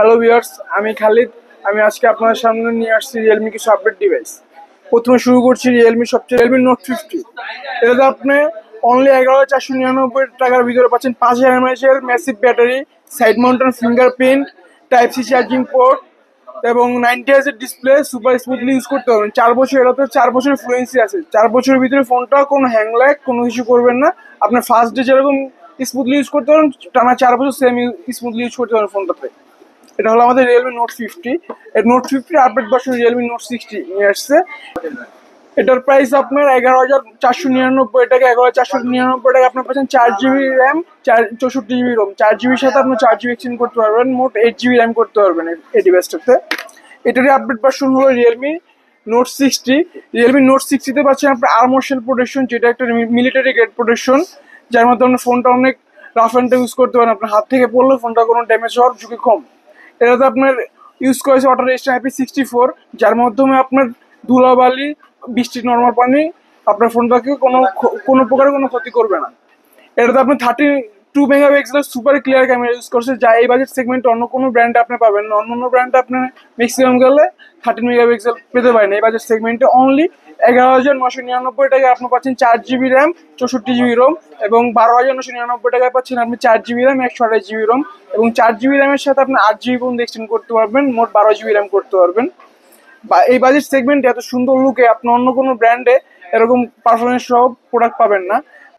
Hello viewers, আমি খালিদ। আমি আজকে আপনাদের সামনে নিয়ে আসছি রিয়েলমি কিছু আপডেট ডিভাইস। প্রথমে শুরু করছি রিয়েলমি নোট 50। এটাতে আপনি অনলি 11,499 টাকার ভিতরে পাচ্ছেন 5000 mAh এর massive battery, side mountain fingerprint, type C charging port এবং 90 Hz display. Super smoothly use করতে পারবেন। 4 বছর, এটাতে 4 বছরের ফ্লুয়েন্সি আছে। 4 বছরের ভিতরে ফোনটা কোনো হ্যাং ল্যাগ কোনো কিছু করবেন না। আপনার ফার্স্ট ডে যেরকম স্মুথলি ইউজ করতে পারেন, টানা 4 বছর সেম স্মুথলি ইউজ করতে পারেন ফোনটাতে। এটা হলো আমাদের রিয়েলমি নোট 50। এর note 50 update version Realme note 60 নিয়ে আসছে। এটার প্রাইস আপনার 11,499 টাকা। 11,499 টাকা আপনার পাচ্ছেন 4GB র্যাম, 64GB রোম। 4GBর সাথে আপনি 4GB এক্সচেঞ্জ করতে পারবেন, মোট 8GB র্যাম করতে পারবেন এই ডিভাইসটাতে। এটারই আপডেট ভার্সন হলো রিয়েলমি নোট 60। রিয়েলমি নোট 60-তে পাচ্ছেন আপনার আর্মর শেল প্রোটেকশন, যেটা একটা মিলিটারি গ্রেড প্রোটেকশন, যার মাধ্যমে ফোনটা অনেক রাফ অ্যান্ড ইউজ করতে পারেন। আপনার হাত থেকে পড়লে ফোনটা কোনো ড্যামেজ হওয়ার ঝুঁকি কম। এটাতে আপনার ইউজ করেছে ওয়াটার রেজিস্ট্যান্ট IP64, যার মাধ্যমে আপনার ধুলাবালি, বৃষ্টি, নর্মাল পানি আপনার ফোনটাকে কোনো প্রকারের কোনো ক্ষতি করবে না। এটাতে আপনি 32 মেগাপিক্সেলের সুপার ক্লিয়ার ক্যামেরা ইউজ করছে, যা এই বাজেট সেগমেন্টে অন্য কোনো ব্র্যান্ডে আপনি পাবেন না। অন্য ব্র্যান্ডে আপনি ম্যাক্সিমাম গেলে 13 মেগাপিক্সেল পেতে পারেন। এই বাজেট সেগমেন্টে অনলি 11,999 টাকায় আপনি পাচ্ছেন 4GB র্যাম, 64GB রোম এবং 12,999 টাকায় পাচ্ছেন আপনি 4GB র্যাম, 128GB রোম এবং 4GB র্যামের সাথে আপনি 8GB পর্যন্ত এক্সটেন্ড করতে পারবেন, মোট 12GB র্যাম করতে পারবেন। বা এই বাজেট সেগমেন্টে এত সুন্দর লুকে আপনি অন্য কোনো ব্র্যান্ডে এরকম পারফরমেন্স সহ প্রোডাক্ট পাবেন না।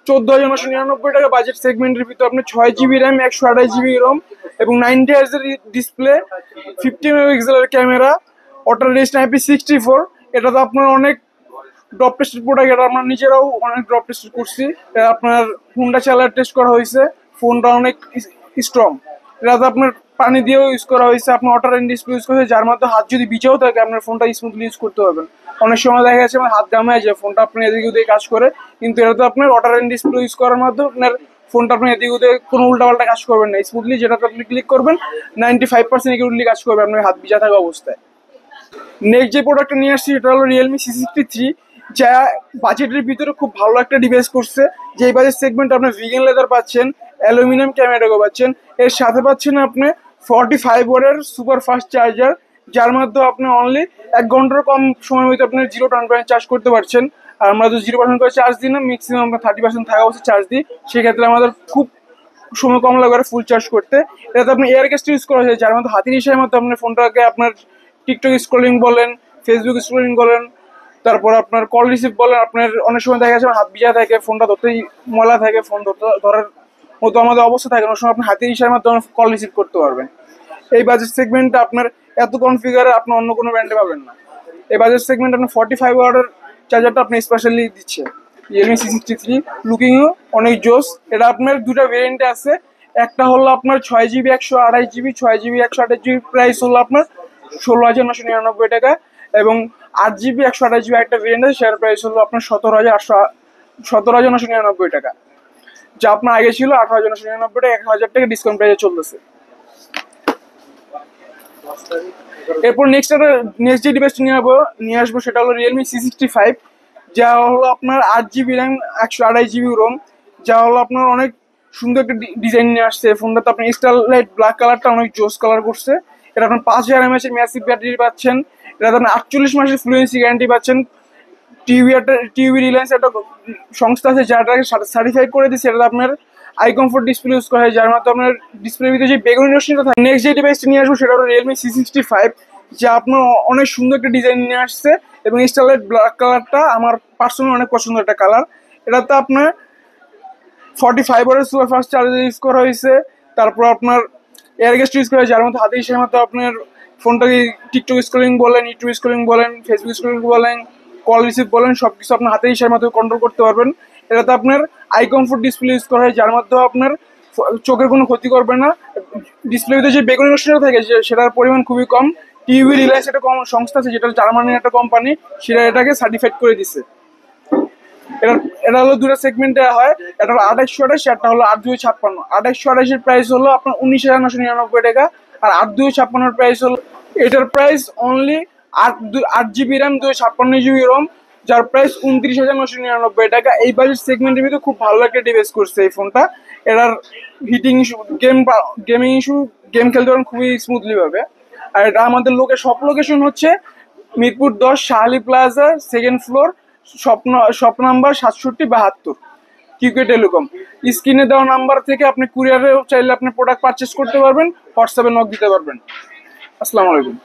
14,999 টাকা বাজেট সেগমেন্টের ভিতরে আপনি 6GB র্যাম, 128GB রোম এবং 90 Hz ডিসপ্লে, 50 মেগাপিক্সেলের ক্যামেরা, ওয়াটার রেজিস্ট্যান্ট IP64। এটা তো আপনার অনেক ড্রপ টেস্টেড প্রোডাক্ট। এটা আমরা নিজেরাও অনেক ড্রপ টেস্ট করছি। আপনার ফোনটা চালার টেস্ট করা হয়েছে, ফোনটা অনেক স্ট্রং। এটা তো আপনার পানি দিয়েও ইউজ করা হয়েছে, আপনার ওয়াটার এন্ড ডিসপ্লে ইউজ করা হয়েছে, যার মধ্যে হাত যদি ভিজেও থাকে আপনার ফোনটা স্মুথলি ইউজ করতে পারবেন। অনেক সময় দেখা যাচ্ছে আমার হাত ঘামায় যায়, ফোনটা আপনার এদিকে ওদিকে কাজ করে, কিন্তু এটা তো আপনার ওয়াটার এন্ড ডিসপ্লে ইউজ করার মাধ্যমে আপনার ফোনটা আপনি এদিকে ওদিকে কোনো উল্টাপাল্টা কাজ করবেন না। স্মুথলি যেটাতে আপনি ক্লিক করবেন 95% এগুলি কাজ করবে আপনার হাত ভিজা থাকা অবস্থায়। নেক্সট যে প্রোডাক্টটা নিয়ে আসছি সেটা হলো রিয়েলমি C63, যা বাজেটের ভিতরে খুব ভালো একটা ডিভাইস করছে। যে বাজেট সেগমেন্ট আপনি ভিগান লেদার পাচ্ছেন, অ্যালুমিনিয়াম ক্যামেরা পাচ্ছেন, এর সাথে পাচ্ছেন আপনি 45 ওয়াটের সুপার ফাস্ট চার্জার, যার মাধ্যমে আপনি অনলি 1 ঘন্টার কম সময়ের মধ্যে আপনি 0% চার্জ করতে পারছেন। আর আমরা যদি 0% করে চার্জ দিই না, ম্যাক্সিমাম আমরা 30% থাকা অবস্থা চার্জ দিই, সেক্ষেত্রে আমাদের খুব সময় কম লাগে ফুল চার্জ করতে। এটাতে আপনি এয়ার গ্যাসটা ইউজ করা হয়েছে, যার মধ্যে হাতের ইশারার মতো আপনার ফোনটাকে আপনার টিকটক স্ক্রলিং বলেন, ফেসবুক স্ক্রলিং বলেন, তারপর আপনার কল রিসিভ বলেন, আপনার অনেক সময় দেখা যাচ্ছে হাত ভিজা থাকে, ফোনটা ধরতেই ময়লা থাকে, ফোন ধরার মতো আমাদের অবস্থা থাকে, অনেক সময় আপনি হাতের ইশারার মাধ্যমে কল রিসিভ করতে পারবেন। এই বাজেট সেগমেন্টটা আপনার এত কনফিগারে আপনি অন্য কোনো ব্র্যান্ডে পাবেন না। এই বাজেট সেগমেন্ট আপনার 45 ওয়াটের চার্জারটা আপনি স্পেশালি দিচ্ছে রিয়েলমি C63। লুকিংও অনেক জোস। এটা আপনার দুটা ভেরিয়েন্টে আছে। একটা হলো আপনার 6GB 128GB, 6GB 128GB price হলো আপনার 16,999 টাকা এবং 8GB 128GB একটা ভেরিয়েন্ট আছে, সেটার প্রাইস হলো আপনার 17,999 টাকা, যা আপনার আগে ছিল 18,999 টাকা। 1,000 টাকা ডিসকাউন্ট প্রাইসে চলতেছে। এরপর নেক্সট যে ডিভাইসটা নিয়ে আসবো সেটা হলো রিয়েলমি C65, যা হলো আপনার 8GB র্যাম, 128GB রোম, যা হলো আপনার অনেক সুন্দর একটা ডিজাইন নিয়ে আসছে। ফোনটাতে আপনি স্টারলাইট ব্ল্যাক কালারটা অনেক জোস কালার করছে। এটা আপনার 5000 mAh এর ম্যাসিভ ব্যাটারি পাচ্ছেন। এটাতে আপনি 48 মাসের ফ্লুয়েন্সি গ্যারান্টি পাচ্ছেন। টিভি রিলায়েন্স একটা সংস্থা আছে যাটাকে সার্টিফাইড করে দিচ্ছে। এটা আপনার আই কমফোর্ট ডিসপ্লে ইউজ করা হয়, যার মাধ্যমে আপনার ডিসপ্লের ভিতরে যে বেগুনি রশ্মিটা থাকে। নেক্সট যে ডিভাইসটা নিয়ে আসবো সেটা হলো রিয়েলমি C65, যা আপনার অনেক সুন্দর একটা ডিজাইন নিয়ে আসছে এবং স্টারলাইট ব্ল্যাক কালারটা আমার পার্সোনালি অনেক পছন্দের একটা কালার। এটাতে আপনার 45 ওয়াটের সুপার ফাস্ট চার্জার ইউজ করা হয়েছে। তারপর আপনার এয়ার গ্যাসটা ইউজ করা হয়েছে, যার মধ্যে হাতে ইশারার মতো আপনার ফোনটাকে টিকটক স্ক্রলিং বলেন, ইউটিউব স্ক্রলিং বলেন, ফেসবুক স্ক্রলিং বলেন, কল রিসিভ বলেন, সব কিছু আপনার হাতের ইশারার মাধ্যমে কন্ট্রোল করতে পারবেন। এটাতে আপনার আই কমফোর্ট ডিসপ্লে ইউজ করা হয়, যার মাধ্যমে আপনার চোখের কোনো ক্ষতি করবে না। ডিসপ্লের ভিতরে যে বেগুনি রশ্মিটা থাকে সেটার পরিমাণ খুবই কম। টিভি রিলায়েন্স একটা সংস্থা আছে, যেটা জার্মানির একটা কোম্পানি, সেটা এটাকে সার্টিফাইড করে দিচ্ছে। এটা হলো দুটো সেগমেন্টে হয়, এটা হলো 2828, একটা হলো 8256। 2828 এর প্রাইস হলো আপনার 19,999 টাকা আর 8256 প্রাইস হলো, এটার price only 8GB RAM, 256GB ROM, যার প্রাইস 29,999 টাকা। এই বাজেট সেগমেন্টের ভিতরে খুব ভালো একটা ডিভাইস করছে এই ফোনটা। এটার heating issue, gaming issue game খেলতে পারবেন খুবই স্মুথলি ভাবে। আর এটা আমাদের সব লোকেশন হচ্ছে Mirpur 10 Shahali plaza, 2nd floor, shop number 6772, QK telecom. স্ক্রিনে দেওয়া নাম্বার থেকে আপনি কুরিয়ারেও চাইলে আপনি প্রোডাক্ট পারচেস করতে পারবেন, হোয়াটসঅ্যাপে নক দিতে পারবেন। আসসালামু আলাইকুম।